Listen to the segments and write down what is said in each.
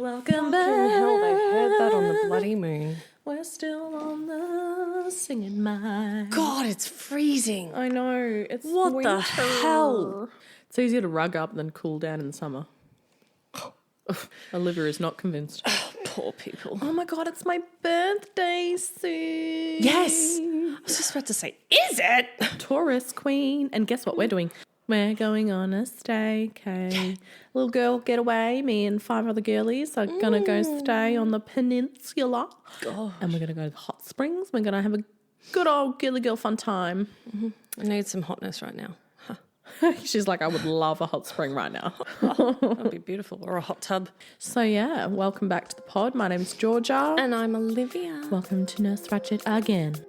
Welcome back. Hell, they heard that on the bloody moon. We're still on the singing mic. God, it's freezing. I know. It's What winter. the hell? It's easier to rug up than cool down in the summer. Olivia is not convinced. Poor people. Oh my God, it's my birthday soon. Yes. I was just about to say, is it? Taurus queen. And guess what we're doing? We're going on a staycay. Little girl getaway. Me and 5 other girlies are going to go stay on the peninsula. Gosh. And we're going to go to the hot springs. We're going to have a good old girly girl fun time. Mm-hmm. I need some hotness right now. She's like, I would love a hot spring right now. That'd be beautiful. Or a hot tub. So yeah, welcome back to the pod. My name's Georgia. And I'm Olivia. Welcome to Nurse Ratchet again.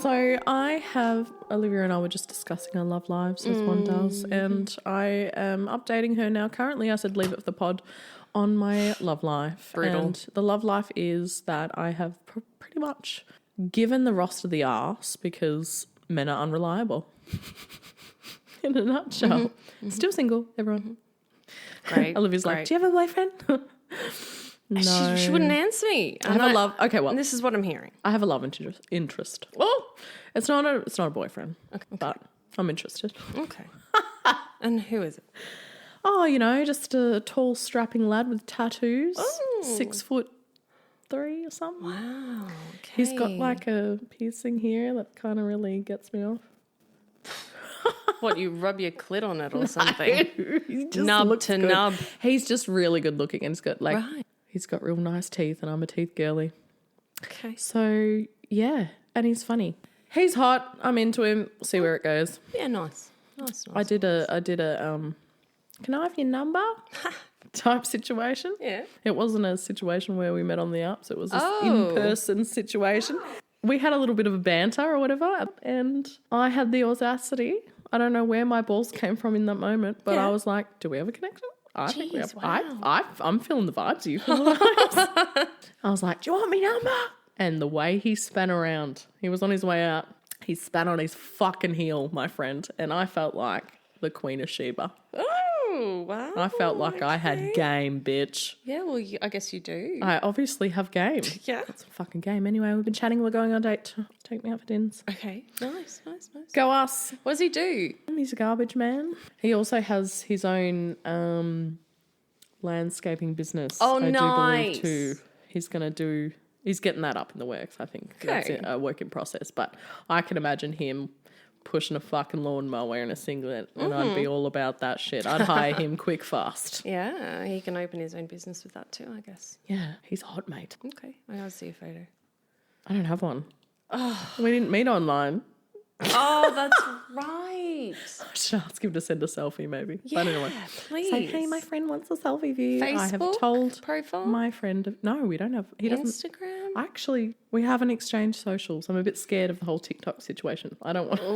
So Olivia and I were just discussing our love lives as one does, and I am updating her now. Currently, I said leave it for the pod on my love life. Brutal. And the love life is that I have pretty much given the Ross to the arse because men are unreliable. In a nutshell. Still single, everyone. Great. Olivia's like, do you have a boyfriend? No. She wouldn't answer me. I have a love. Okay, well, And this is what I'm hearing. I have a love interest. Oh, it's not a boyfriend, but I'm interested. Okay. And who is it? Oh, just a tall, strapping lad with tattoos. 6'3" or something. Wow. Okay. He's got like a piercing here that kind of really gets me off. What, you rub your clit on it or something? He just Nub looks to good. nub. He's just really good looking, and he's got Right. he's got real nice teeth, and I'm a teeth girly. Okay. So yeah, and he's funny. He's hot. I'm into him. We'll see where it goes. Yeah, nice. Nice. I did a can I have your number type situation. Yeah. It wasn't a situation where we met on the apps. It was an in-person situation. We had a little bit of a banter or whatever, and I had the audacity. I don't know where my balls came from in that moment, but I was like, do we have a connection? I think we have. Wow. I'm feeling the vibes. Are you feeling the vibes? I was like, do you want me number? And the way he span around, he was on his way out. He span on his fucking heel, my friend, and I felt like the Queen of Sheba. Oh, wow. I felt like I had game, bitch. Yeah, well, I guess you do. I obviously have game. Yeah. It's a fucking game. Anyway, we've been chatting. We're going on a date to take me out for dinners. Okay. Nice. Go us. What does he do? He's a garbage man. He also has his own landscaping business. Oh, I nice. do believe too. He's getting that up in the works, I think. Okay. That's a work in process. But I can imagine him pushing a fucking lawnmower in a singlet, and I'd be all about that shit. I'd hire him quick, fast. Yeah, he can open his own business with that too, I guess. Yeah, he's hot, mate. Okay, I gotta see a photo. I don't have one. Oh. We didn't meet online. Oh, that's right. I should ask him to send a selfie, maybe. Yeah, but anyway, please. say, hey, my friend wants a selfie of you. Facebook I have told profile? my friend. No, we don't have. He doesn't. Instagram? Actually, we haven't exchanged socials. I'm a bit scared of the whole TikTok situation. I don't want to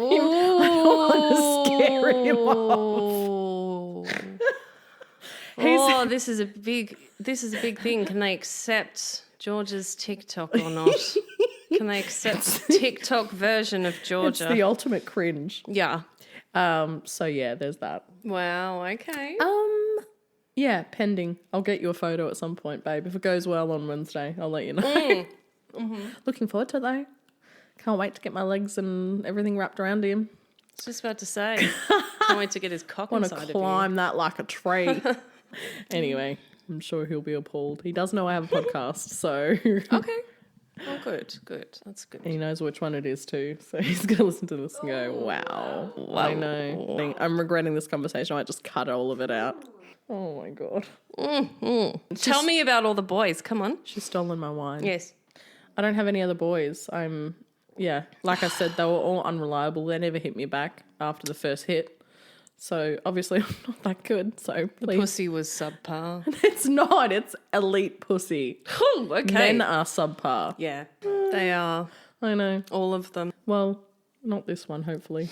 scare him off. Oh, this is a big thing. Can they accept Georgia's TikTok or not? Can they accept TikTok version of Georgia? It's the ultimate cringe. Yeah. So yeah, there's that. Wow. Okay. Yeah, pending. I'll get you a photo at some point, babe. If it goes well on Wednesday, I'll let you know. Looking forward to it, though. Can't wait to get my legs and everything wrapped around him. I was just about to say. Can't wait to get his cock Want inside to of you. climb that like a tree. Anyway, I'm sure he'll be appalled. He does know I have a podcast, so... Okay. Oh, good. That's good. He knows which one it is too, so he's going to listen to this and go, wow. I know. I'm regretting this conversation. I might just cut all of it out. Oh, my God. Tell me about all the boys. Come on. She's stolen my wine. Yes. I don't have any other boys. Like I said, they were all unreliable. They never hit me back after the first hit. So obviously I'm not that good. So please. The pussy was subpar. It's not. It's elite pussy. Oh, okay. Men are subpar. Yeah, they are. I know. All of them. Well, not this one, hopefully.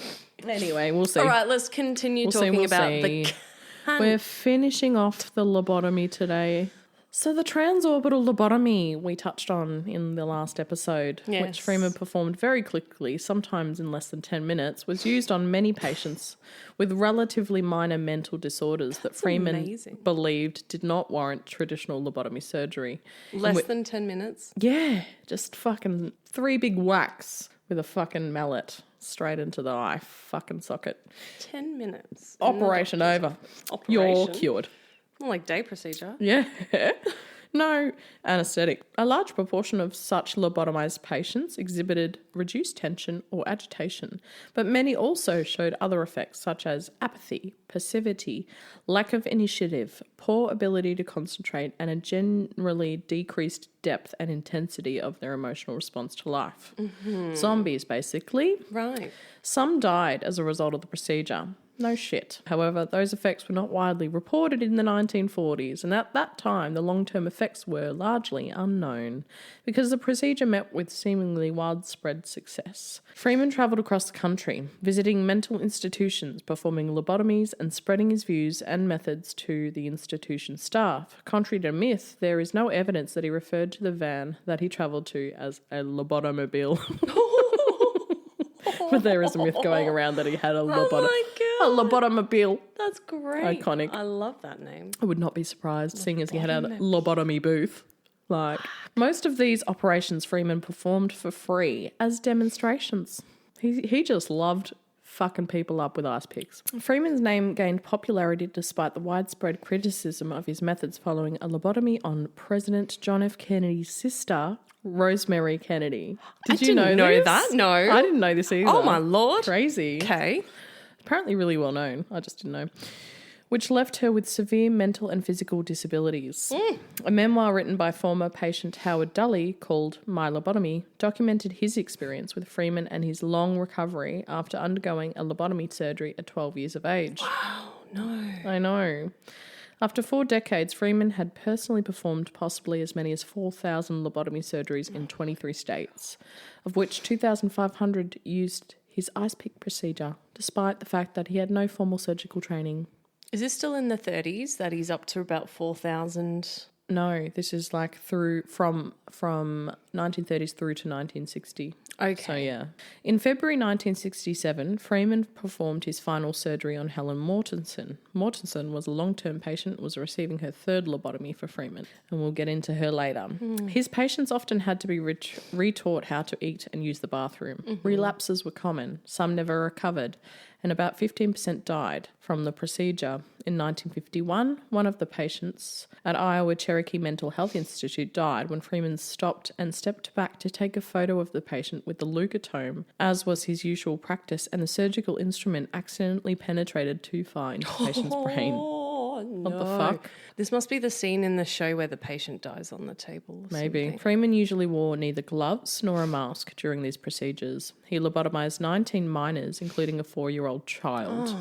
Anyway, we'll see. All right, let's continue talking about the We're finishing off the lobotomy today. So the transorbital lobotomy we touched on in the last episode, which Freeman performed very quickly, sometimes in less than 10 minutes, was used on many patients with relatively minor mental disorders that Freeman believed did not warrant traditional lobotomy surgery. Less than 10 minutes? Yeah, just fucking 3 big whacks with a fucking mallet straight into the eye fucking socket. 10 minutes. Operation over. You're cured. More like day procedure. Yeah. No anaesthetic. A large proportion of such lobotomized patients exhibited reduced tension or agitation, but many also showed other effects such as apathy, passivity, lack of initiative, poor ability to concentrate, and a generally decreased depth and intensity of their emotional response to life. Mm-hmm. Zombies, basically. Right. Some died as a result of the procedure. No shit. However, those effects were not widely reported in the 1940s, and at that time the long-term effects were largely unknown because the procedure met with seemingly widespread success. Freeman travelled across the country, visiting mental institutions, performing lobotomies and spreading his views and methods to the institution staff. Contrary to myth, there is no evidence that he referred to the van that he travelled to as a lobotomobile. But there is a myth going around that he had a lobotomobile. That's great. Iconic. I love that name. I would not be surprised, seeing as he had a lobotomy booth. Like, most of these operations Freeman performed for free as demonstrations. He just loved fucking people up with ice picks. Freeman's name gained popularity despite the widespread criticism of his methods following a lobotomy on President John F. Kennedy's sister, Rosemary Kennedy. Did you know that? No. I didn't know this either. Oh, my Lord. Crazy. Okay. Apparently really well known. I just didn't know. Which left her with severe mental and physical disabilities. A memoir written by former patient Howard Dully called My Lobotomy documented his experience with Freeman and his long recovery after undergoing a lobotomy surgery at 12 years of age. Wow, no. I know. After 4 decades, Freeman had personally performed possibly as many as 4,000 lobotomy surgeries in 23 states, of which 2,500 used his ice pick procedure, despite the fact that he had no formal surgical training. Is this still in the 30s that he's up to about 4,000? No, this is like from 1930s through to 1960. Okay. So, yeah. In February 1967, Freeman performed his final surgery on Helen Mortensen. Mortensen was a long-term patient and was receiving her 3rd lobotomy for Freeman, and we'll get into her later. His patients often had to be retaught how to eat and use the bathroom. Mm-hmm. Relapses were common. Some never recovered, and about 15% died from the procedure. In 1951, one of the patients at Iowa Cherokee Mental Health Institute died when Freeman stopped and stepped back to take a photo of the patient with the leucotome, as was his usual practice, and the surgical instrument accidentally penetrated too far into the patient's brain. Oh, no. What the fuck? This must be the scene in the show where the patient dies on the table. Maybe. Something. Freeman usually wore neither gloves nor a mask during these procedures. He lobotomized 19 minors, including a 4-year-old child.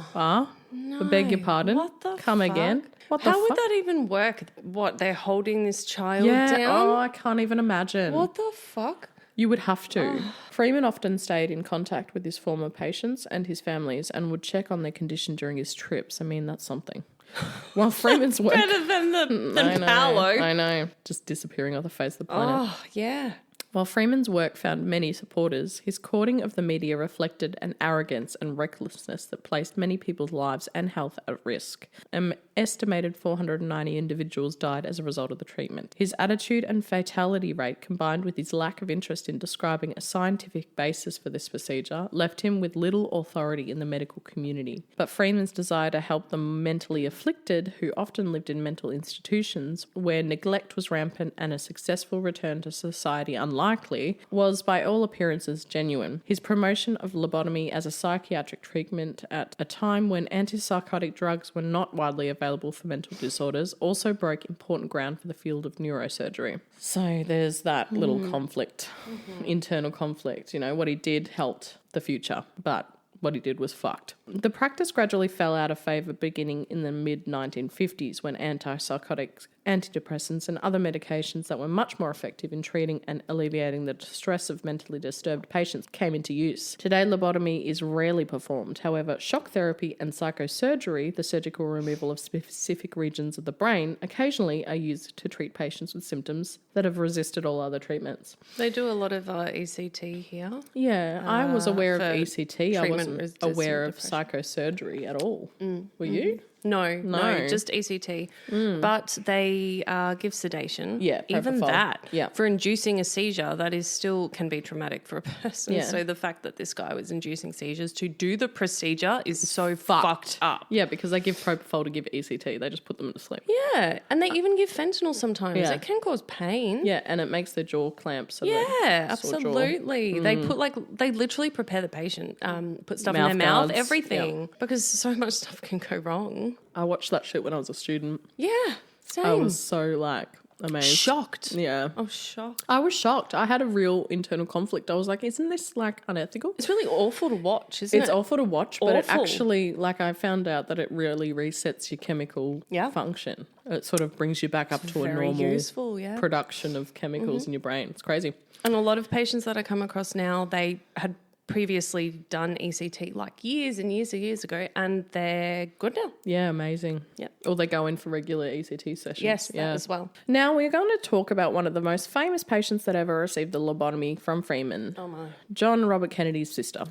No. I beg your pardon? What the Come fuck? Again? What the How would that even work? What, they're holding this child down? Oh, I can't even imagine. What the fuck? You would have to. Freeman often stayed in contact with his former patients and his families and would check on their condition during his trips. I mean, that's something. While Freeman's work... Better than Paolo. I know. Just disappearing off the face of the planet. Oh, yeah. While Freeman's work found many supporters, his courting of the media reflected an arrogance and recklessness that placed many people's lives and health at risk. An estimated 490 individuals died as a result of the treatment. His attitude and fatality rate, combined with his lack of interest in describing a scientific basis for this procedure, left him with little authority in the medical community. But Freeman's desire to help the mentally afflicted, who often lived in mental institutions where neglect was rampant and a successful return to society unlikely, was by all appearances genuine. His promotion of lobotomy as a psychiatric treatment at a time when antipsychotic drugs were not widely available for mental disorders also broke important ground for the field of neurosurgery. So there's that little conflict, internal conflict. You know, what he did helped the future, but what he did was fucked. The practice gradually fell out of favour beginning in the mid-1950s when antipsychotics antidepressants, and other medications that were much more effective in treating and alleviating the distress of mentally disturbed patients came into use. Today, lobotomy is rarely performed. However, shock therapy and psychosurgery, the surgical removal of specific regions of the brain, occasionally are used to treat patients with symptoms that have resisted all other treatments. They do a lot of ECT here. Yeah, I was aware of ECT. I wasn't aware of depression. Psychosurgery at all. Were you? No, just ECT. But they give sedation. Yeah, even propofol. that. Yeah. For inducing a seizure, that is still can be traumatic for a person. Yeah. So the fact that this guy was inducing seizures to do the procedure is so fucked up. Yeah, because they give propofol to give ECT. They just put them to sleep. Yeah, and they even give fentanyl sometimes. Yeah. It can cause pain. Yeah, and it makes their jaw clamp. So Yeah, absolutely. They put they literally prepare the patient, put stuff in their mouth, guards. everything, because so much stuff can go wrong. I watched that shit when I was a student. Yeah, same. I was so amazed. shocked. Yeah. I was shocked. I was shocked. I had a real internal conflict. I was like, isn't this unethical? It's really awful to watch, isn't it? It's awful to watch, but it Awful. actually, I found out that it really resets your chemical function. It sort of brings you back up to a very normal useful, yeah. production of chemicals in your brain. It's crazy. And a lot of patients that I come across now, they had previously done ECT years and years ago, and they're good now. Yeah, amazing. Yep. Or they go in for regular ECT sessions. Yes, that as well. Now we're going to talk about one of the most famous patients that ever received a lobotomy from Freeman. Oh my. John Robert Kennedy's sister.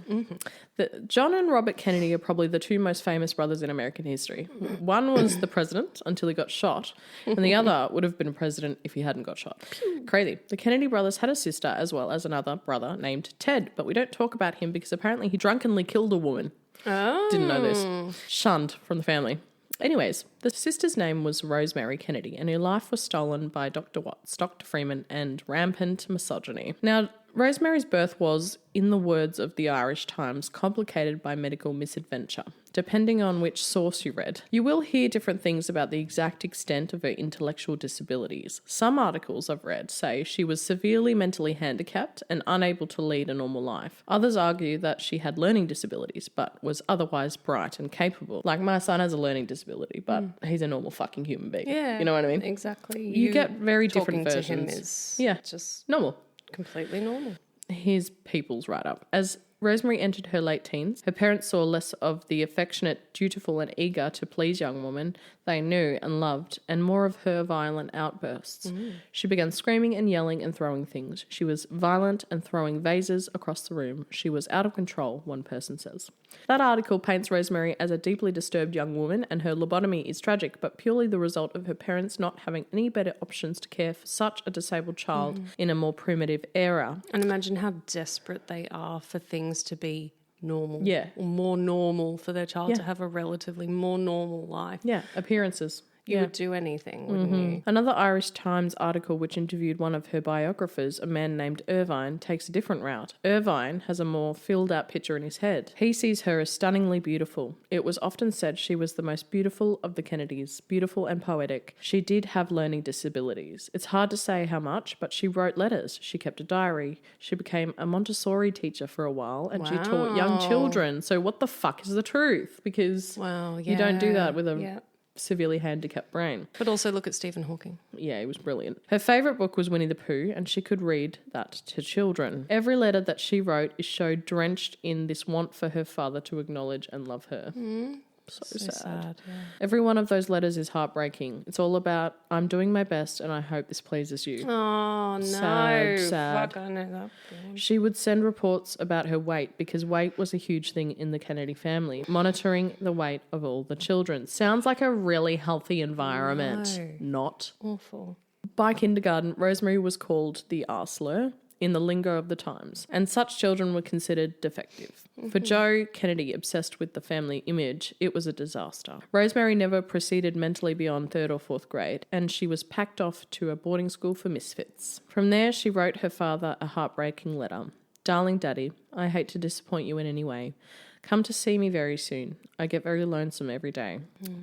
John and Robert Kennedy are probably the two most famous brothers in American history. One was the president until he got shot, and the other would have been president if he hadn't got shot. Crazy. The Kennedy brothers had a sister as well as another brother named Ted, but we don't talk about him because apparently he drunkenly killed a woman. Oh. Didn't know this. Shunned from the family. Anyways, the sister's name was Rosemary Kennedy, and her life was stolen by Dr. Watts, Dr. Freeman, and rampant misogyny. Now, Rosemary's birth was, in the words of the Irish Times, complicated by medical misadventure, depending on which source you read. You will hear different things about the exact extent of her intellectual disabilities. Some articles I've read say she was severely mentally handicapped and unable to lead a normal life. Others argue that she had learning disabilities, but was otherwise bright and capable. Like, my son has a learning disability, but he's a normal fucking human being. Yeah. You know what I mean? Exactly. You get very different talking versions. to him is just Normal. completely normal. Here's people's write-up. As Rosemary entered her late teens, her parents saw less of the affectionate, dutiful and eager to please young woman they knew and loved, and more of her violent outbursts. She began screaming and yelling and throwing things. She was violent and throwing vases across the room. She was out of control, one person says. That article paints Rosemary as a deeply disturbed young woman, and her lobotomy is tragic, but purely the result of her parents not having any better options to care for such a disabled child in a more primitive era. And imagine how desperate they are for things to be normal. Yeah. Or more normal, for their child to have a relatively more normal life. Yeah, appearances. You would do anything, wouldn't you? Another Irish Times article which interviewed one of her biographers, a man named Irvine, takes a different route. Irvine has a more filled-out picture in his head. He sees her as stunningly beautiful. It was often said she was the most beautiful of the Kennedys, beautiful and poetic. She did have learning disabilities. It's hard to say how much, but she wrote letters. She kept a diary. She became a Montessori teacher for a while, and she taught young children. So what the fuck is the truth? Because you don't do that with a severely handicapped brain. But also look at Stephen Hawking. Yeah, he was brilliant. Her favourite book was Winnie the Pooh, and she could read that to children. Every letter that she wrote is so drenched in this want for her father to acknowledge and love her. So sad. Yeah. Every one of those letters is heartbreaking. It's all about, I'm doing my best and I hope this pleases you. Oh, no. Sad. Fuck, I know that. She would send reports about her weight because weight was a huge thing in the Kennedy family, monitoring the weight of all the children. Sounds like a really healthy environment. Not. Awful. By kindergarten, Rosemary was called the R-slur in the lingo of the times, and such children were considered defective. For Joe Kennedy, obsessed with the family image, it was a disaster. Rosemary never proceeded mentally beyond 3rd or 4th grade, and she was packed off to a boarding school for misfits. From there, she wrote her father a heartbreaking letter. Darling Daddy, I hate to disappoint you in any way. Come to see me very soon. I get very lonesome every day.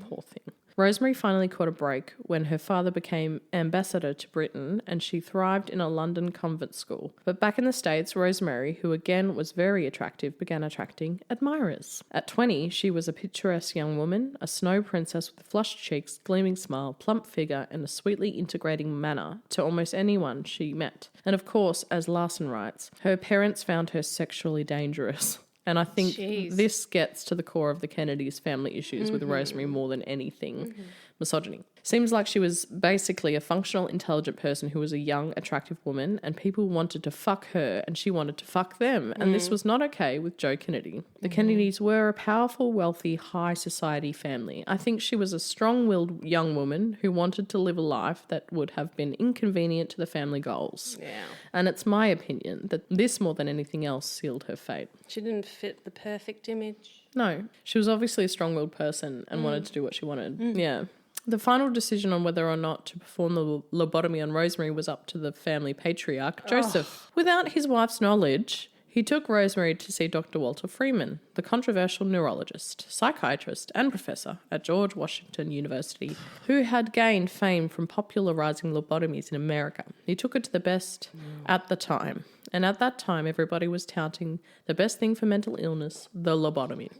Poor thing. Rosemary finally caught a break when her father became ambassador to Britain and she thrived in a London convent school. But back in the States, Rosemary, who again was very attractive, began attracting admirers. At 20, she was a picturesque young woman, a snow princess with flushed cheeks, gleaming smile, plump figure, and a sweetly integrating manner to almost anyone she met. And of course, as Larson writes, her parents found her sexually dangerous. And I think this gets to the core of the Kennedys' family issues with Rosemary more than anything. Misogyny. Seems like she was basically a functional, intelligent person who was a young, attractive woman, and people wanted to fuck her and she wanted to fuck them. And this was not okay with Joe Kennedy. The Kennedys were a powerful, wealthy, high society family. I think she was a strong-willed young woman who wanted to live a life that would have been inconvenient to the family goals. Yeah. And it's my opinion that this, more than anything else, sealed her fate. She didn't fit the perfect image. No. She was obviously a strong-willed person and wanted to do what she wanted. Yeah. The final decision on whether or not to perform the lobotomy on Rosemary was up to the family patriarch, Joseph. Without his wife's knowledge, he took Rosemary to see Dr. Walter Freeman, the controversial neurologist, psychiatrist and professor at George Washington University, who had gained fame from popularising lobotomies in America. He took it to the best at the time. And at that time, everybody was touting the best thing for mental illness, the lobotomy.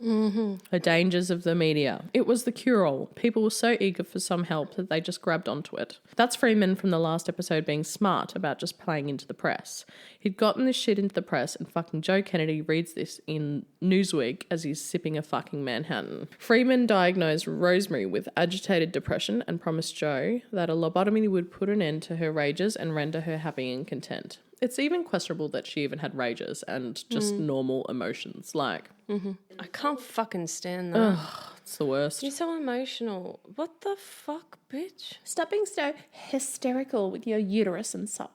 The dangers of the media. It was the cure-all. People were so eager for some help that they just grabbed onto it. That's Freeman from the last episode being smart about just playing into the press. He'd gotten this shit into the press and fucking Joe Kennedy reads this in Newsweek as he's sipping a fucking Manhattan. Freeman diagnosed Rosemary with agitated depression and promised Joe that a lobotomy would put an end to her rages and render her happy and content. It's even questionable that she even had rages and just normal emotions. Like, I can't fucking stand that. ugh, it's the worst. You're so emotional. What the fuck, bitch? Stop being so hysterical with your uterus and such.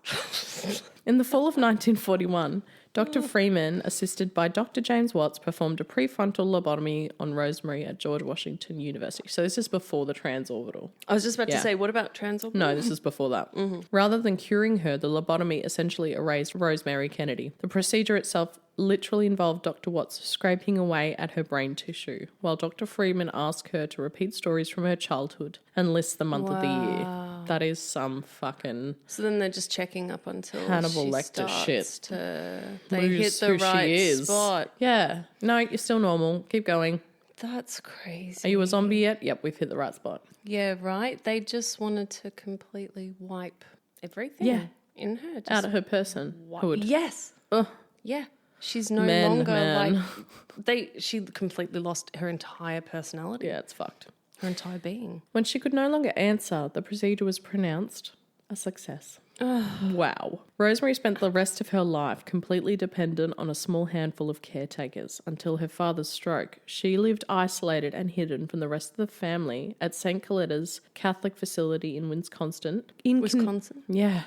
In the fall of 1941, Dr. Freeman, assisted by Dr. James Watts, performed a prefrontal lobotomy on Rosemary at George Washington University. So this is before the transorbital. I was just about to say, what about transorbital? No, this is before that. Rather than curing her, the lobotomy essentially erased Rosemary Kennedy. The procedure itself literally involved Dr. Watts scraping away at her brain tissue, while Dr. Freeman asked her to repeat stories from her childhood and list the month of the year. That is some fucking... So then they're just checking up until Hannibal she Lecter starts shit. They hit the right spot. Yeah. No, you're still normal. Keep going. That's crazy. Are you a zombie yet? Yep, we've hit the right spot. Yeah, right? They just wanted to completely wipe everything in her. Just out of her personhood. Yes. Ugh. Yeah. She's no longer she completely lost her entire personality. Yeah, it's fucked. Her entire being. When she could no longer answer, the procedure was pronounced a success. Wow. Rosemary spent the rest of her life completely dependent on a small handful of caretakers until her father's stroke. She lived isolated and hidden from the rest of the family at St. Coletta's Catholic facility in Wisconsin. Wisconsin? Yeah.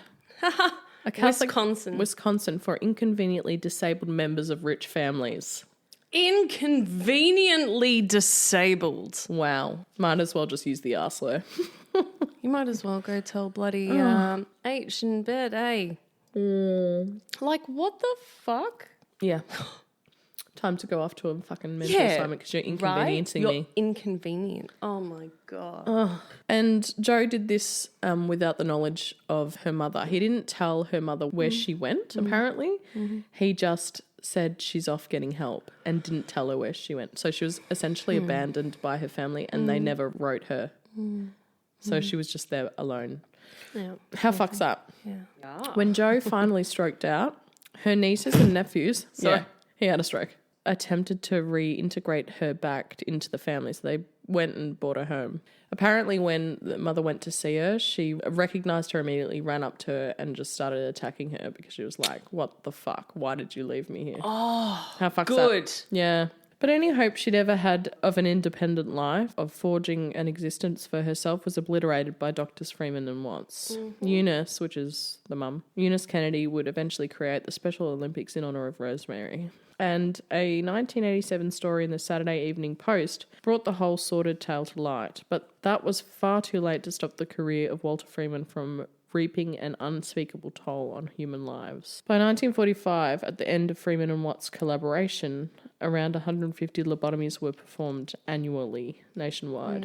A Catholic Wisconsin for inconveniently disabled members of rich families. Inconveniently disabled. Wow. Might as well just use the R slur. You might as well go tell bloody H in bed, eh? Like, what the fuck? Yeah. Time to go off to a fucking mental assignment because you're inconveniencing me. You're inconvenient. Oh, my God. And Joe did this without the knowledge of her mother. He didn't tell her mother where she went, apparently. He just said she's off getting help and didn't tell her where she went. So she was essentially abandoned by her family and they never wrote her. So she was just there alone. Yeah. How fucks that? Yeah. When Joe finally stroked out, her nieces and nephews, he had a stroke, attempted to reintegrate her back into the family. So they went and brought her home. Apparently when the mother went to see her, she recognised her immediately, ran up to her and just started attacking her because she was like, what the fuck? Why did you leave me here? Oh, how fuck's good. That? Yeah. But any hope she'd ever had of an independent life, of forging an existence for herself, was obliterated by Doctors Freeman and Watts. Eunice, which is the mum, Eunice Kennedy would eventually create the Special Olympics in honour of Rosemary. And a 1987 story in the Saturday Evening Post brought the whole sordid tale to light. But that was far too late to stop the career of Walter Freeman from reaping an unspeakable toll on human lives. By 1945, at the end of Freeman and Watts' collaboration, around 150 lobotomies were performed annually nationwide.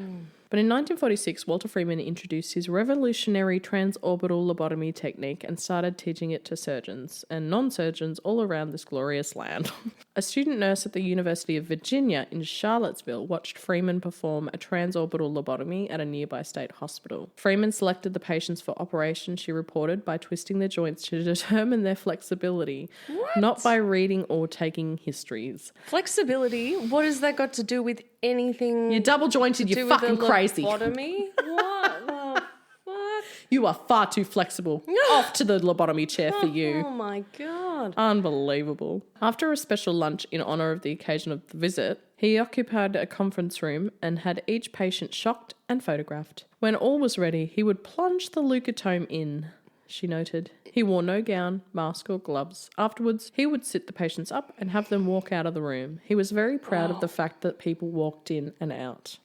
But But in 1946, Walter Freeman introduced his revolutionary transorbital lobotomy technique and started teaching it to surgeons and non-surgeons all around this glorious land. A student nurse at the University of Virginia in Charlottesville watched Freeman perform a transorbital lobotomy at a nearby state hospital. Freeman selected the patients for operation, she reported, by twisting their joints to determine their flexibility, not by reading or taking histories. Flexibility? What has that got to do with anything? You're double jointed, you're fucking crazy. Lobotomy? What the fuck? You are far too flexible. Off to the lobotomy chair for you. Oh my God. Unbelievable. After a special lunch in honour of the occasion of the visit, he occupied a conference room and had each patient shocked and photographed. When all was ready, he would plunge the leucotome in, she noted. He wore no gown, mask or gloves. Afterwards, he would sit the patients up and have them walk out of the room. He was very proud of the fact that people walked in and out.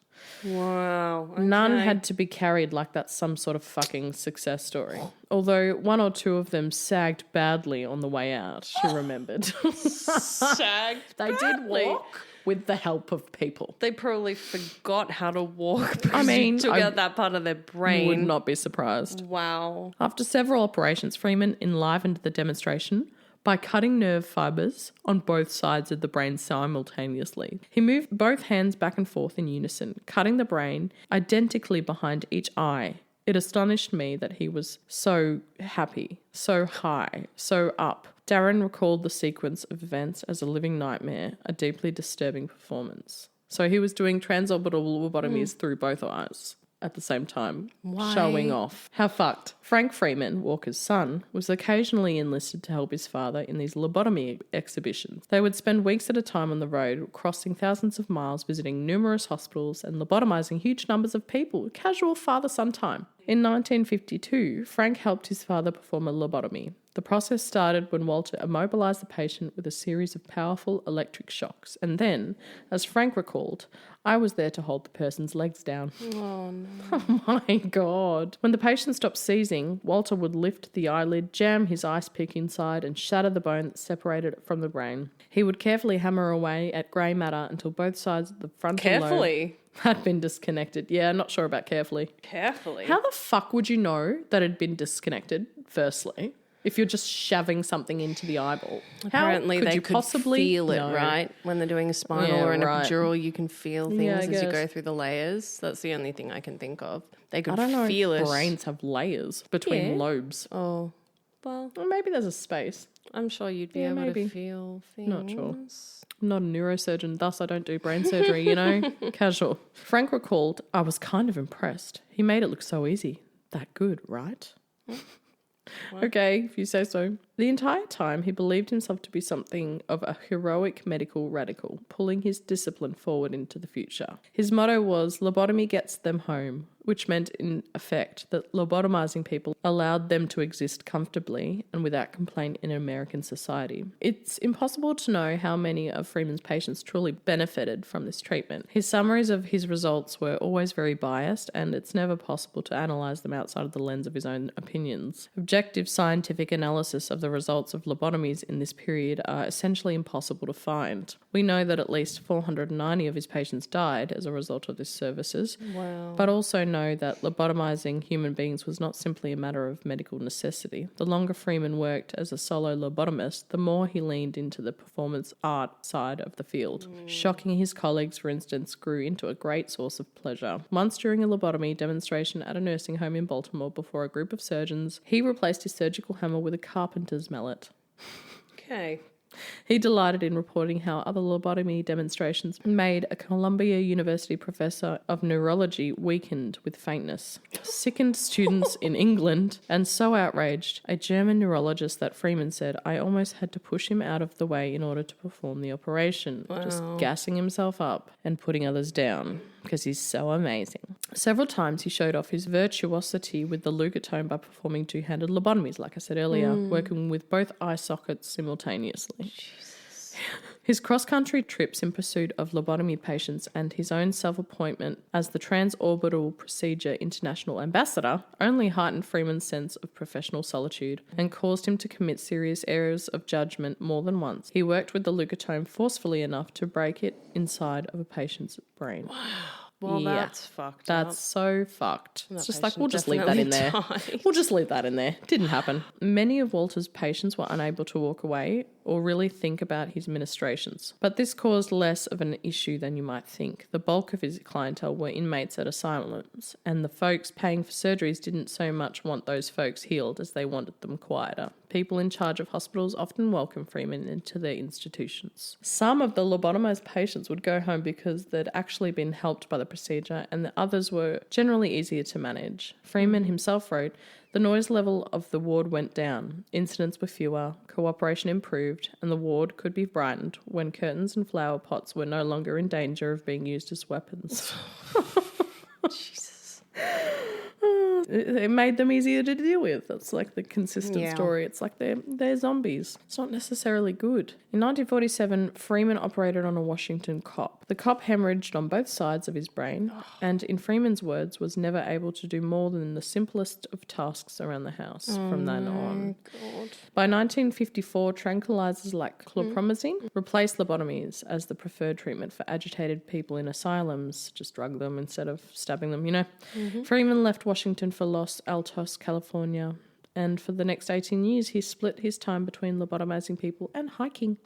Wow. Okay. None had to be carried like that's some sort of fucking success story. Although one or two of them sagged badly on the way out, she remembered. Sagged They did walk with the help of people. They probably forgot how to walk because I mean, you took out that part of their brain. Would not be surprised. Wow. After several operations, Freeman enlivened the demonstration by cutting nerve fibres on both sides of the brain simultaneously. He moved both hands back and forth in unison, cutting the brain identically behind each eye. It astonished me that he was so happy, so high, so up. Darren recalled the sequence of events as a living nightmare, a deeply disturbing performance. So he was doing transorbital lobotomies through both eyes at the same time, showing off. How fucked. Frank Freeman, Walker's son, was occasionally enlisted to help his father in these lobotomy exhibitions. They would spend weeks at a time on the road, crossing thousands of miles, visiting numerous hospitals and lobotomizing huge numbers of people. Casual father-son time. In 1952, Frank helped his father perform a lobotomy. The process started when Walter immobilized the patient with a series of powerful electric shocks. And then, as Frank recalled, I was there to hold the person's legs down. Oh, no. Oh, my God. When the patient stopped seizing, Walter would lift the eyelid, jam his ice pick inside, and shatter the bone that separated it from the brain. He would carefully hammer away at grey matter until both sides of the frontal lobe had been disconnected. Yeah, not sure about carefully. Carefully? How the fuck would you know that it had been disconnected, firstly? If you're just shoving something into the eyeball. Apparently they could feel it, know? Right? When they're doing a spinal or an epidural, you can feel things as you go through the layers. That's the only thing I can think of. They could feel it. Brains have layers between lobes. Oh, well, maybe there's a space. I'm sure you'd be able to feel things. Not sure. I'm not a neurosurgeon, thus I don't do brain surgery, you know? Casual. Frank recalled, I was kind of impressed. He made it look so easy. That good, right? What? Okay, if you say so. The entire time, he believed himself to be something of a heroic medical radical, pulling his discipline forward into the future. His motto was, lobotomy gets them home, which meant in effect that lobotomizing people allowed them to exist comfortably and without complaint in American society. It's impossible to know how many of Freeman's patients truly benefited from this treatment. His summaries of his results were always very biased, and it's never possible to analyse them outside of the lens of his own opinions. Objective scientific analysis of the results of lobotomies in this period are essentially impossible to find. We know that at least 490 of his patients died as a result of his services, but also know that lobotomizing human beings was not simply a matter of medical necessity. The longer Freeman worked as a solo lobotomist, the more he leaned into the performance art side of the field. Shocking his colleagues, for instance, grew into a great source of pleasure. Once during a lobotomy demonstration at a nursing home in Baltimore before a group of surgeons, he replaced his surgical hammer with a carpenter's mallet. Okay. He delighted in reporting how other lobotomy demonstrations made a Columbia University professor of neurology weakened with faintness, sickened students in England, and so outraged a German neurologist that Freeman said, I almost had to push him out of the way in order to perform the operation, just gassing himself up and putting others down because he's so amazing. Several times he showed off his virtuosity with the leucotome by performing two-handed lobotomies, like I said earlier, working with both eye sockets simultaneously. Jesus. His cross-country trips in pursuit of lobotomy patients and his own self-appointment as the Transorbital Procedure International Ambassador only heightened Freeman's sense of professional solitude and caused him to commit serious errors of judgment more than once. He worked with the leucotome forcefully enough to break it inside of a patient's brain. Wow. Well, Yeah. that's fucked That's up. so fucked. That It's just like, patient we'll just leave that in there. definitely died. We'll just leave that in there. Didn't happen. Many of Walter's patients were unable to walk away or really think about his ministrations. But this caused less of an issue than you might think. The bulk of his clientele were inmates at asylums, and the folks paying for surgeries didn't so much want those folks healed as they wanted them quieter. People in charge of hospitals often welcomed Freeman into their institutions. Some of the lobotomized patients would go home because they'd actually been helped by the procedure, and the others were generally easier to manage. Freeman himself wrote, "The noise level of the ward went down, incidents were fewer, cooperation improved, and the ward could be brightened when curtains and flower pots were no longer in danger of being used as weapons." Jesus. It made them easier to deal with. That's like the consistent Yeah. story. It's like they're zombies. It's not necessarily good. In 1947, Freeman operated on a Washington cop. The cop hemorrhaged on both sides of his brain and, in Freeman's words, was never able to do more than the simplest of tasks around the house from then on. God. By 1954, tranquilizers like chlorpromazine replaced lobotomies as the preferred treatment for agitated people in asylums. Just drug them instead of stabbing them, you know. Freeman left Washington for Los Altos, California, and for the next 18 years he split his time between lobotomizing people and hiking.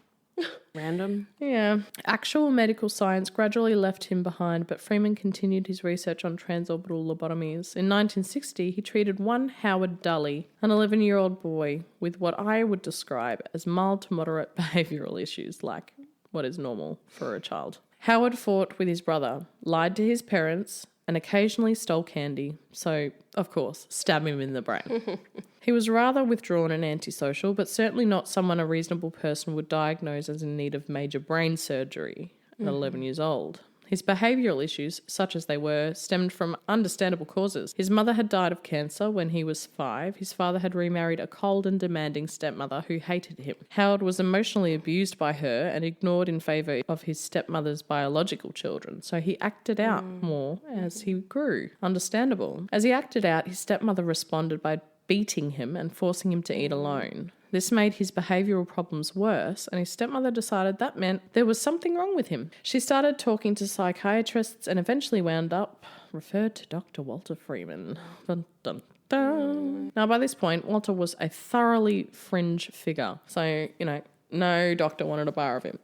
Random. Yeah. Actual medical science gradually left him behind, but Freeman continued his research on transorbital lobotomies. In 1960, he treated one Howard Dully, an 11-year-old boy, with what I would describe as mild to moderate behavioural issues, like what is normal for a child. Howard fought with his brother, lied to his parents, and occasionally stole candy. So, of course, stab him in the brain. He was rather withdrawn and antisocial, but certainly not someone a reasonable person would diagnose as in need of major brain surgery at 11 years old. His behavioural issues, such as they were, stemmed from understandable causes. His mother had died of cancer when he was 5. His father had remarried a cold and demanding stepmother who hated him. Howard was emotionally abused by her and ignored in favour of his stepmother's biological children, so he acted out more as he grew. Understandable. As he acted out, his stepmother responded by beating him and forcing him to eat alone. This made his behavioural problems worse, and his stepmother decided that meant there was something wrong with him. She started talking to psychiatrists and eventually wound up referred to Dr. Walter Freeman. Dun, dun, dun. Now, by this point, Walter was a thoroughly fringe figure. So, you know, no doctor wanted a bar of him.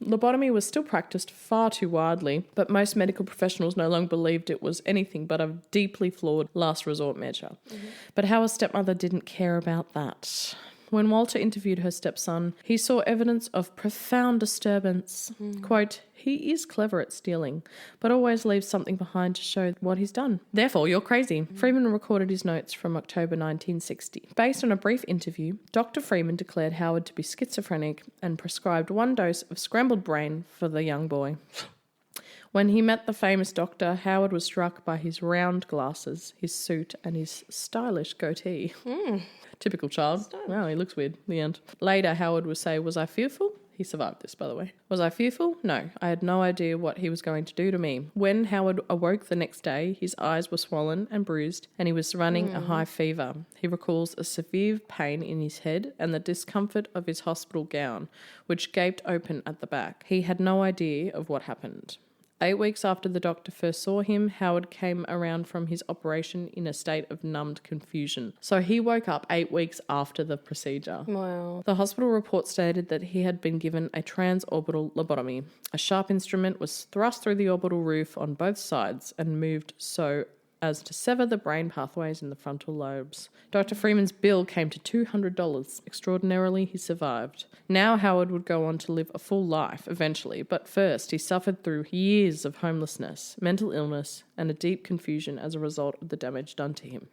Lobotomy was still practiced far too widely, but most medical professionals no longer believed it was anything but a deeply flawed last resort measure. But Howard's stepmother didn't care about that. When Walter interviewed her stepson, he saw evidence of profound disturbance. Quote, "He is clever at stealing, but always leaves something behind to show what he's done. Therefore, you're crazy." Freeman recorded his notes from October 1960. Based on a brief interview, Dr. Freeman declared Howard to be schizophrenic and prescribed 1 dose of scrambled brain for the young boy. When he met the famous doctor, Howard was struck by his round glasses, his suit, and his stylish goatee. Typical child. Wow, he looks weird. The end. Later, Howard would say, "Was I fearful?" He survived this, by the way. "Was I fearful? No. I had no idea what he was going to do to me." When Howard awoke the next day, his eyes were swollen and bruised, and he was running a high fever. He recalls a severe pain in his head and the discomfort of his hospital gown, which gaped open at the back. He had no idea of what happened. 8 weeks after the doctor first saw him, Howard came around from his operation in a state of numbed confusion. So he woke up 8 weeks after the procedure. Wow. The hospital report stated that he had been given a transorbital lobotomy. A sharp instrument was thrust through the orbital roof on both sides and moved so as to sever the brain pathways in the frontal lobes. Dr. Freeman's bill came to $200. Extraordinarily, he survived. Now Howard would go on to live a full life eventually, but first he suffered through years of homelessness, mental illness, and a deep confusion as a result of the damage done to him.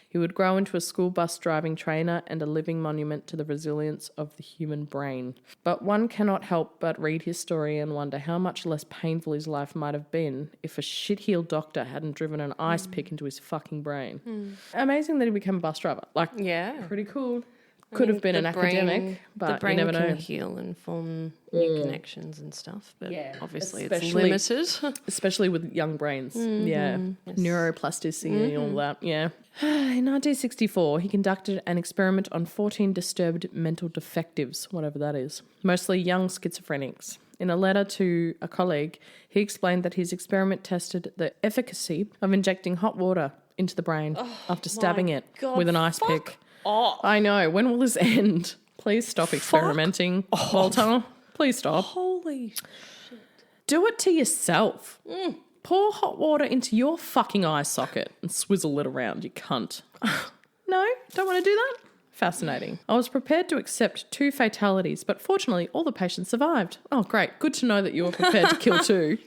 He would grow into a school bus driving trainer and a living monument to the resilience of the human brain. But one cannot help but read his story and wonder how much less painful his life might have been if a shit-heeled doctor hadn't driven an ice pick into his fucking brain. Amazing that he became a bus driver. Like, Yeah. pretty cool. Could have been an academic, but the brain you never can know. heal and form new connections and stuff, but Yeah, obviously it's especially- limited. Especially with young brains. Yeah. Neuroplasticity and all that. Yeah. In 1964, he conducted an experiment on 14 disturbed mental defectives, whatever that is, mostly young schizophrenics. In a letter to a colleague, he explained that his experiment tested the efficacy of injecting hot water into the brain after stabbing it with an ice pick. I know. When will this end? Please stop experimenting. Walter, please stop. Holy shit. Do it to yourself. Pour hot water into your fucking eye socket and swizzle it around, you cunt. No, don't want to do that? Fascinating. I was prepared to accept 2 fatalities, but fortunately all the patients survived. Oh, great. Good to know that you were prepared to kill 2.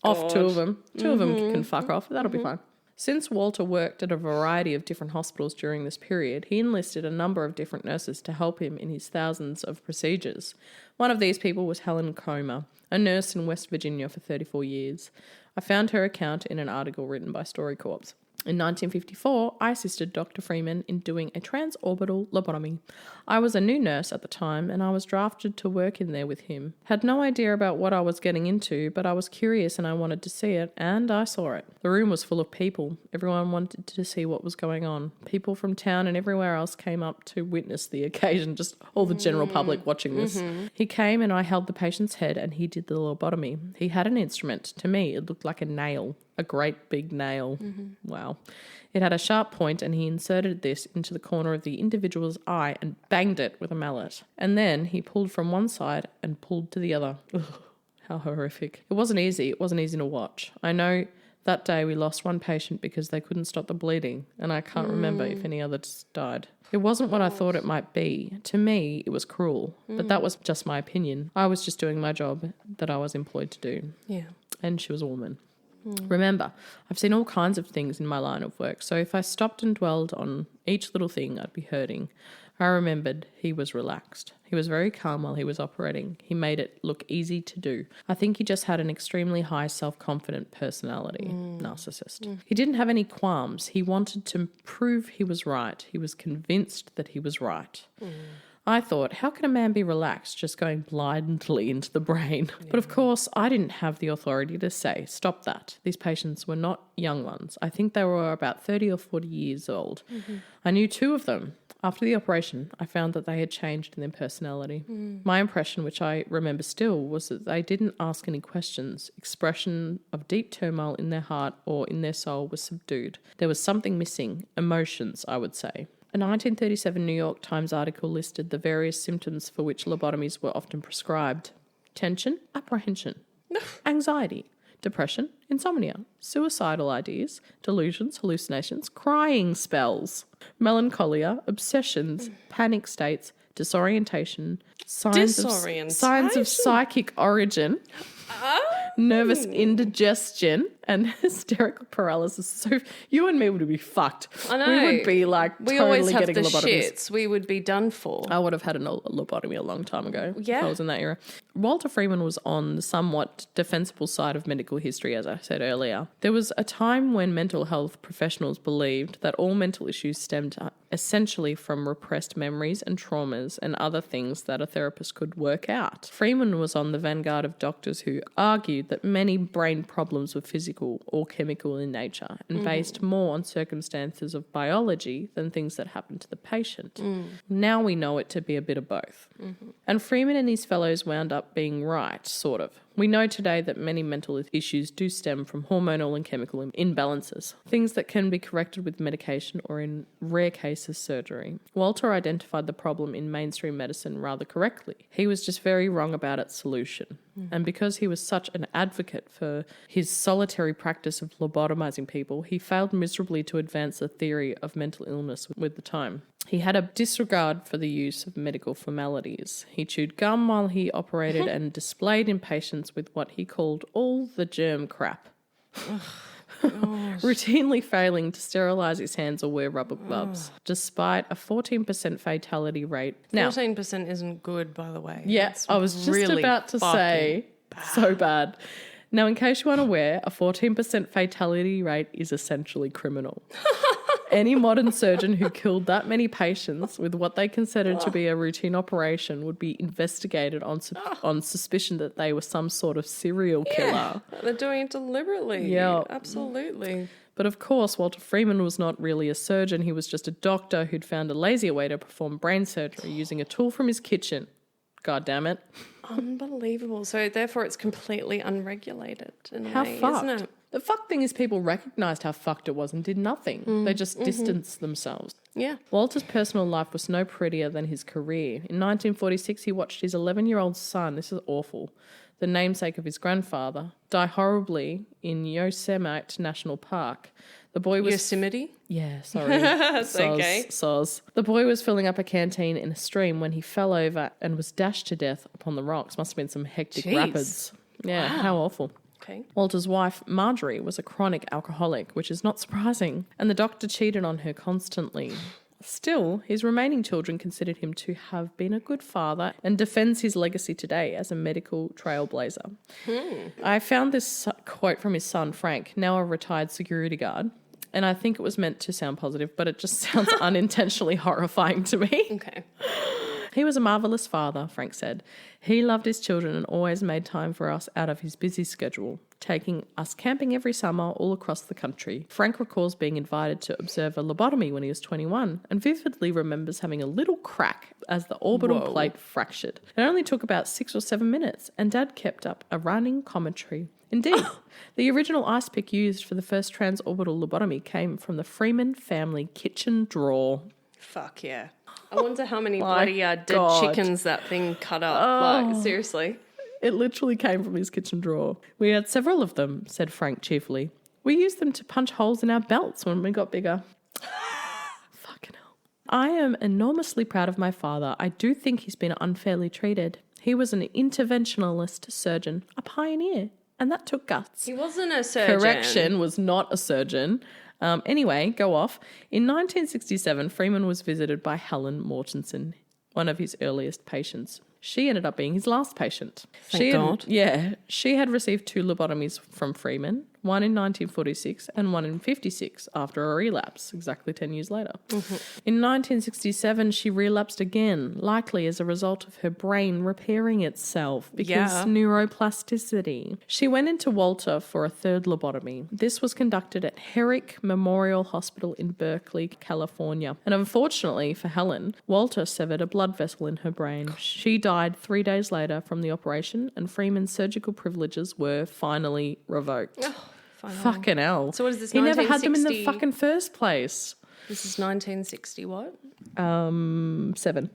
Off 2 of them. 2 of them can fuck off. That'll be fine. Since Walter worked at a variety of different hospitals during this period, he enlisted a number of different nurses to help him in his thousands of procedures. One of these people was Helen Comer, a nurse in West Virginia for 34 years. I found her account in an article written by StoryCorps. In 1954, I assisted Dr. Freeman in doing a transorbital lobotomy. I was a new nurse at the time and I was drafted to work in there with him. Had no idea about what I was getting into, but I was curious and I wanted to see it, and I saw it. The room was full of people. Everyone wanted to see what was going on. People from town and everywhere else came up to witness the occasion, just all the general public watching this. He came and I held the patient's head and he did the lobotomy. He had an instrument. To me, it looked like a nail. A great big nail. Wow. It had a sharp point and he inserted this into the corner of the individual's eye and banged it with a mallet. And then he pulled from one side and pulled to the other. Ugh, how horrific. It wasn't easy. It wasn't easy to watch. I know that day we lost one patient because they couldn't stop the bleeding, and I can't remember if any others died. It wasn't what I thought it might be. To me, it was cruel, but that was just my opinion. I was just doing my job that I was employed to do. Yeah. And she was a woman. Remember, I've seen all kinds of things in my line of work, so if I stopped and dwelled on each little thing, I'd be hurting. I remembered he was relaxed. He was very calm while he was operating. He made it look easy to do. I think he just had an extremely high self-confident personality. Narcissist. He didn't have any qualms. He wanted to prove he was right. He was convinced that he was right. I thought, how can a man be relaxed just going blindly into the brain? But of course, I didn't have the authority to say, stop that. These patients were not young ones. I think they were about 30 or 40 years old. I knew 2 of them. After the operation, I found that they had changed in their personality. My impression, which I remember still, was that they didn't ask any questions. Expression of deep turmoil in their heart or in their soul was subdued. There was something missing. Emotions, I would say. A 1937 New York Times article listed the various symptoms for which lobotomies were often prescribed. Tension, apprehension, anxiety, depression, insomnia, suicidal ideas, delusions, hallucinations, crying spells, melancholia, obsessions, panic states, disorientation, signs of psychic origin, nervous indigestion, and hysterical paralysis. So you and me would be fucked. I know. We would be like we totally always have getting the lobotomies. shits. We would be done for. I would have had a lobotomy a long time ago if Yeah. I was in that era. Walter Freeman was on the somewhat defensible side of medical history, as I said earlier. There was a time when mental health professionals believed that all mental issues stemmed essentially from repressed memories and traumas and other things that a therapist could work out. Freeman was on the vanguard of doctors who argued that many brain problems were physical or chemical in nature and based more on circumstances of biology than things that happened to the patient. Now we know it to be a bit of both. And Freeman and his fellows wound up being right, sort of. We know today that many mental issues do stem from hormonal and chemical imbalances, things that can be corrected with medication or, in rare cases, surgery. Walter identified the problem in mainstream medicine rather correctly. He was just very wrong about its solution. And because he was such an advocate for his solitary practice of lobotomizing people, he failed miserably to advance the theory of mental illness with the time. He had a disregard for the use of medical formalities. He chewed gum while he operated and displayed impatience with what he called all the germ crap. Routinely failing to sterilise his hands or wear rubber gloves, despite a 14% fatality rate. Now, 14% isn't good, by the way. yeah, That's I was just really about to say, so bad. Now, in case you aren't aware, a 14% fatality rate is essentially criminal. Any modern surgeon who killed that many patients with what they considered to be a routine operation would be investigated on suspicion that they were some sort of serial killer. They're doing it deliberately. Yeah. Absolutely. But of course, Walter Freeman was not really a surgeon. He was just a doctor who'd found a lazier way to perform brain surgery using a tool from his kitchen. God damn it. Unbelievable. So therefore it's completely unregulated in a How way, fucked. isn't it? The fuck thing is people recognised how fucked it was and did nothing. They just distanced themselves. Yeah. Walter's personal life was no prettier than his career. In 1946, he watched his 11-year-old son, this is awful, the namesake of his grandfather, die horribly in Yosemite National Park. The boy was... Yosemite? Yeah, sorry. That's okay. Soz. The boy was filling up a canteen in a stream when he fell over and was dashed to death upon the rocks. Must have been some hectic rapids. Yeah, how awful. Okay. Walter's wife, Marjorie, was a chronic alcoholic, which is not surprising, and the doctor cheated on her constantly. Still, his remaining children considered him to have been a good father and defends his legacy today as a medical trailblazer. I found this quote from his son, Frank, now a retired security guard, and I think it was meant to sound positive, but it just sounds unintentionally horrifying to me. Okay. He was a marvellous father, Frank said. He loved his children and always made time for us out of his busy schedule, taking us camping every summer all across the country. Frank recalls being invited to observe a lobotomy when he was 21 and vividly remembers having a little crack as the orbital plate fractured. It only took about 6 or 7 minutes, and Dad kept up a running commentary. Indeed, the original ice pick used for the first transorbital lobotomy came from the Freeman family kitchen drawer. Fuck yeah. I wonder how many bloody dead chickens that thing cut up. Like, seriously. It literally came from his kitchen drawer. We had several of them, said Frank cheerfully. We used them to punch holes in our belts when we got bigger. Fucking hell. I am enormously proud of my father. I do think he's been unfairly treated. He was an interventionalist surgeon, a pioneer, and that took guts. He wasn't a surgeon. Correction, was not a surgeon. Anyway, go off. In 1967, Freeman was visited by Helen Mortensen, one of his earliest patients. She ended up being his last patient. Thank God. Yeah. She had received 2 lobotomies from Freeman, one in 1946 and one in 56 after a relapse, exactly 10 years later. In 1967, she relapsed again, likely as a result of her brain repairing itself because neuroplasticity. She went into Walter for a 3rd lobotomy. This was conducted at Herrick Memorial Hospital in Berkeley, California. And unfortunately for Helen, Walter severed a blood vessel in her brain. She died 3 days later from the operation, and Freeman's surgical privileges were finally revoked. Fucking hell. So what is this, He never had them in the fucking first place. This is 1960 what? 7.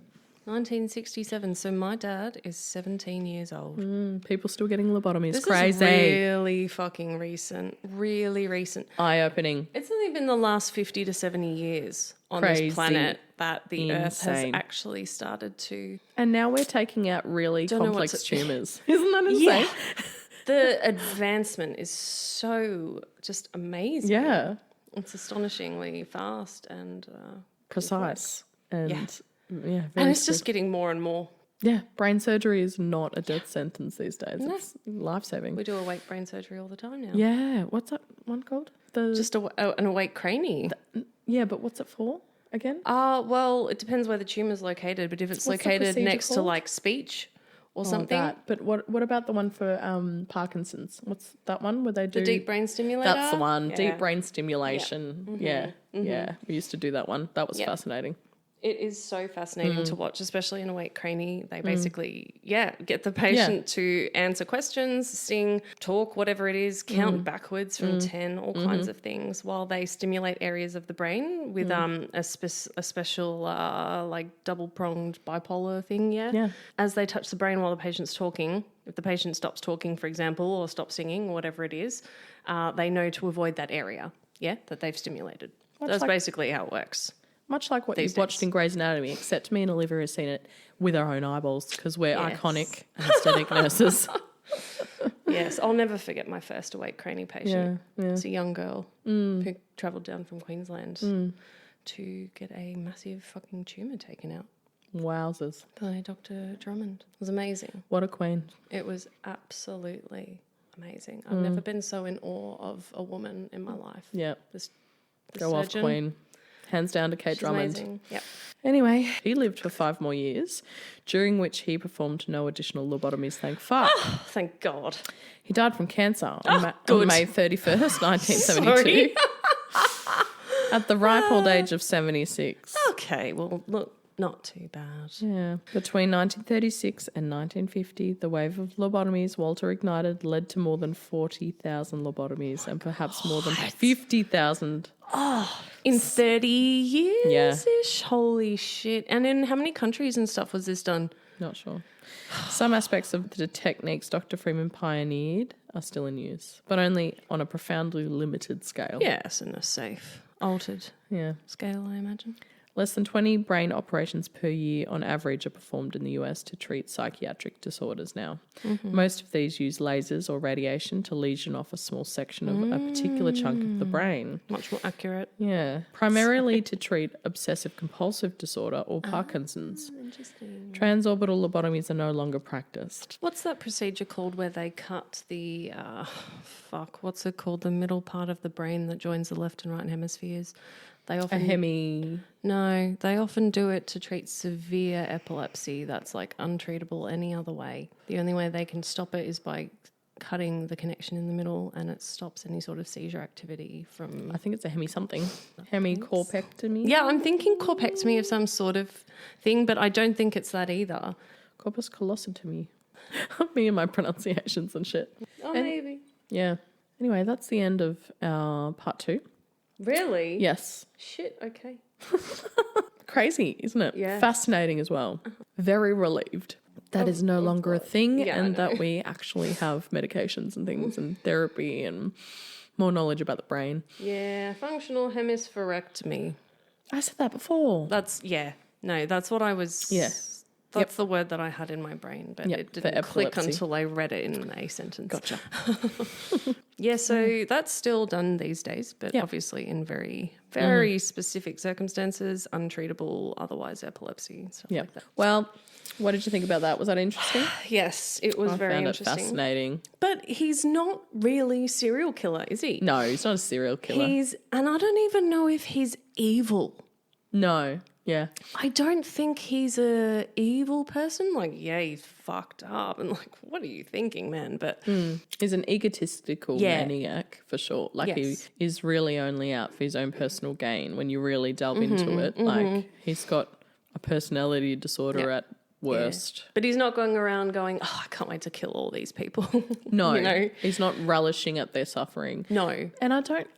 1967. So my dad is 17 years old. People still getting lobotomies. This Crazy. is really fucking recent. Really recent. Eye-opening. It's only been the last 50 to 70 years on this planet that the Earth has actually started to... And now we're taking out really complex tumours. Isn't that insane? Yeah. The advancement is so just amazing. Yeah. It's astonishingly fast and... precise. And and it's just getting more and more. Yeah, brain surgery is not a death sentence these days. No. It's life-saving. We do awake brain surgery all the time now. Yeah. What's that one called? Just an awake cranie. Yeah, but what's it for again? Well, it depends where the tumour's located, but if it's located next to like speech or something. That. But what about the one for Parkinson's? What's that one where they do... The deep brain stimulator? That's the one. Yeah. Deep brain stimulation. Yeah. Yeah. We used to do that one. That was fascinating. It is so fascinating to watch, especially in awake cranie. They basically, get the patient to answer questions, sing, talk, whatever it is, count backwards from 10, all kinds of things, while they stimulate areas of the brain with a special like double-pronged bipolar thing, yeah. As they touch the brain while the patient's talking, if the patient stops talking, for example, or stops singing, or whatever it is, they know to avoid that area, that they've stimulated. That's basically how it works. Much like what you've watched in Grey's Anatomy, except me and Olivia has seen it with our own eyeballs because we're iconic anesthetic nurses. Yes, I'll never forget my first awake cranie patient. Yeah. It's a young girl who travelled down from Queensland to get a massive fucking tumour taken out. Wowzers. By Dr. Drummond. It was amazing. What a queen. It was absolutely amazing. I've never been so in awe of a woman in my life. Yeah. This Go surgeon. off, queen. Hands down to Kait Drummond. Amazing. Yep. Anyway, he lived for 5 more years, during which he performed no additional lobotomies, thank fuck. Oh, thank God. He died from cancer on May 31st, 1972. At the ripe old age of 76. Okay, well, look, Not too bad. Yeah. Between 1936 and 1950, the wave of lobotomies Walter ignited led to more than 40,000 lobotomies and perhaps more than 50,000. Oh, in 30 years-ish? Yeah. Holy shit. And in how many countries and stuff was this done? Not sure. Some aspects of the techniques Dr. Freeman pioneered are still in use, but only on a profoundly limited scale. Yes, in a safe, altered scale, I imagine. Less than 20 brain operations per year on average are performed in the US to treat psychiatric disorders now. Most of these use lasers or radiation to lesion off a small section of a particular chunk of the brain. Much more accurate. Yeah. Primarily to treat obsessive-compulsive disorder or Parkinson's. Interesting. Transorbital lobotomies are no longer practiced. What's that procedure called where they cut the, what's it called? The middle part of the brain that joins the left and right hemispheres. They often No, they often do it to treat severe epilepsy that's like untreatable any other way. The only way they can stop it is by cutting the connection in the middle, and it stops any sort of seizure activity from... I think it's a hemicorpectomy. Yeah, I'm thinking corpectomy of some sort of thing, but I don't think it's that either. Corpus callosotomy. Me and my pronunciations and shit. Oh, maybe. Yeah. Anyway, that's the end of our part 2. Really? Yes. Shit, okay. Crazy, isn't it? Yeah. Fascinating as well. Very relieved that is no longer a thing, and that we actually have medications and things and therapy and more knowledge about the brain. Yeah, functional hemispherectomy. I said that before. That's what I was... Yeah. That's the word that I had in my brain, but it didn't click until I read it in a sentence. Gotcha. Yeah, so that's still done these days, but obviously in very, very specific circumstances, untreatable, otherwise epilepsy, stuff like that. Well, what did you think about that? Was that interesting? Yes, it was very interesting. I found it fascinating. But he's not really a serial killer, is he? No, he's not a serial killer. And I don't even know if he's evil. No. Yeah. I don't think he's a evil person. Like, yeah, he's fucked up. And like, what are you thinking, man? But he's an egotistical maniac for sure. Like he is really only out for his own personal gain when you really delve into it. Like he's got a personality disorder at worst. Yeah. But he's not going around going, oh, I can't wait to kill all these people. No. You know? He's not relishing at their suffering. No. And I don't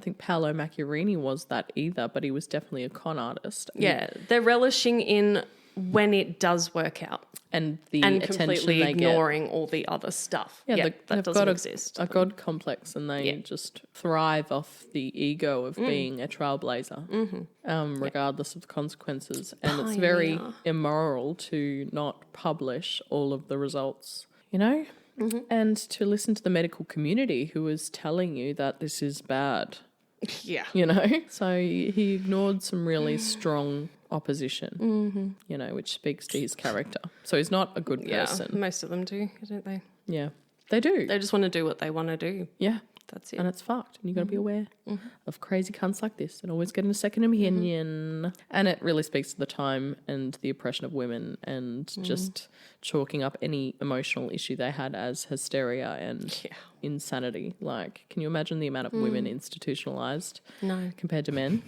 think Paolo Macchiarini was that either, but he was definitely a con artist. Yeah, they're relishing in when it does work out. And the attention completely they ignoring all the other stuff. Yeah, that doesn't exist. A god complex, and they just thrive off the ego of being a trailblazer, regardless of the consequences. And it's very immoral to not publish all of the results, you know? And to listen to the medical community who is telling you that this is bad. Yeah. You know? So he ignored some really strong opposition, you know, which speaks to his character. So he's not a good person. Yeah, most of them do, don't they? Yeah, they do. They just want to do what they want to do. Yeah. That's it. And it's fucked. And you've got to be aware of crazy cunts like this and always getting a second opinion. And it really speaks to the time and the oppression of women and just chalking up any emotional issue they had as hysteria and insanity. Like, can you imagine the amount of women institutionalized compared to men?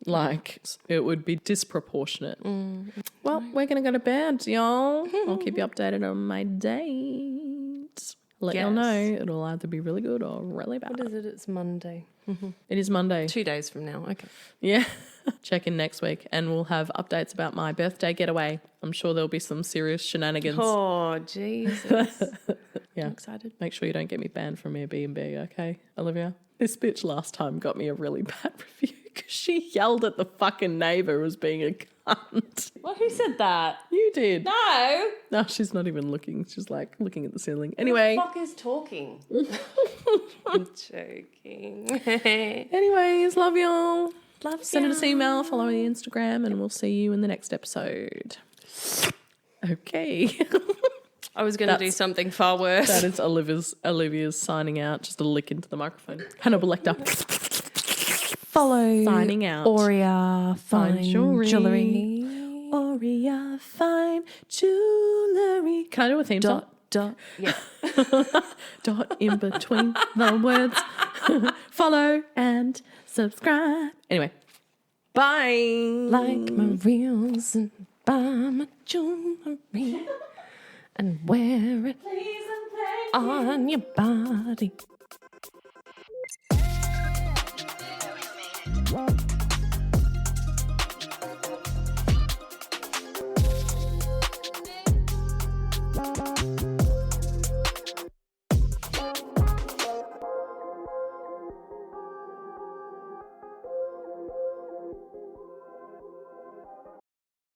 Like, it would be disproportionate. Well, we're going to go to bed, y'all. I'll keep you updated on my date. Let y'all know it'll either be really good or really bad. What is it? It's Monday. It is Monday. 2 days from now. Okay. Yeah. Check in next week and we'll have updates about my birthday getaway. I'm sure there'll be some serious shenanigans. Oh, Jesus. Yeah. I'm excited. Make sure you don't get me banned from Airbnb, okay, Olivia? This bitch last time got me a really bad review because she yelled at the fucking neighbour as being a cunt. Well, who said that? You did. No. No, she's not even looking. She's like looking at the ceiling. Anyway. Who the fuck is talking? I'm joking. Anyways, love y'all. Love Send us an email, follow the Instagram, and we'll see you in the next episode. Okay. I was going to do something far worse. That is Olivia's signing out. Just a lick into the microphone. Hannibal Lecter. Follow signing out. Aurea Fine Jewellery. Aurea Fine Jewellery. Can I do a theme song? Yeah. Dot in between the words. Follow and subscribe. Anyway. Bye. Like my reels and buy my jewelry and wear it on your body.